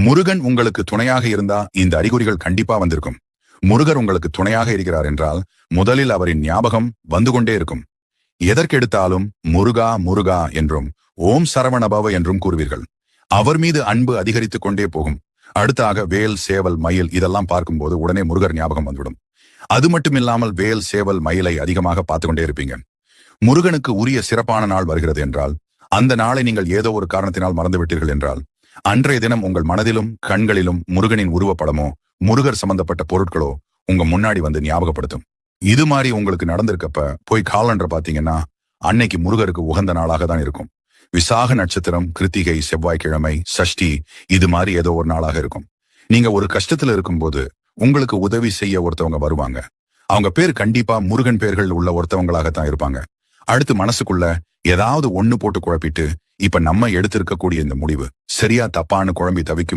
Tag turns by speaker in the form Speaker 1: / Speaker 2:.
Speaker 1: முருகன் உங்களுக்கு துணையாக இருந்தா இந்த அறிகுறிகள் கண்டிப்பா வந்திருக்கும். முருகர் உங்களுக்கு துணையாக இருக்கிறார் என்றால் முதலில் அவரின் ஞாபகம் வந்து கொண்டே இருக்கும். எதற்கெடுத்தாலும் முருகா முருகா என்றும் ஓம் சரவணபவ என்றும் கூறுவீர்கள். அவர் மீது அன்பு அதிகரித்துக் கொண்டே போகும். அடுத்தாக வேல் சேவல் மயில் இதெல்லாம் பார்க்கும்போது உடனே முருகர் ஞாபகம் வந்துவிடும். அது மட்டுமில்லாமல் வேல் சேவல் மயிலை அதிகமாக பார்த்து கொண்டே இருப்பீங்க. முருகனுக்கு உரிய சிறப்பான நாள் வருகிறது என்றால், அந்த நாளை நீங்கள் ஏதோ ஒரு காரணத்தினால் மறந்துவிட்டீர்கள் என்றால், அன்றைய தினம் உங்கள் மனதிலும் கண்களிலும் முருகனின் உருவப்படமோ முருகர் சம்பந்தப்பட்ட பொருட்களோ உங்க முன்னாடி வந்து ஞாபகப்படுத்தும். இது மாதிரி உங்களுக்கு நடந்திருக்கப்ப போய் காலண்டர் பாத்தீங்கன்னா அன்னைக்கு முருகருக்கு உகந்த நாளாக தான் இருக்கும். விசாக நட்சத்திரம், கிருத்திகை, செவ்வாய்க்கிழமை, சஷ்டி இது மாதிரி ஏதோ ஒரு நாளாக இருக்கும். நீங்க ஒரு கஷ்டத்துல இருக்கும்போது உங்களுக்கு உதவி செய்ய ஒருத்தவங்க வருவாங்க. அவங்க பேர் கண்டிப்பா முருகன் பேர்கள் உள்ள ஒருத்தவங்களாகத்தான் இருப்பாங்க. அடுத்து மனசுக்குள்ள ஏதாவது ஒண்ணு போட்டு குழப்பிட்டு இப்ப நம்ம எடுத்திருக்கக்கூடிய இந்த முடிவு சரியா தப்பான்னு குழம்பி தவிக்கும்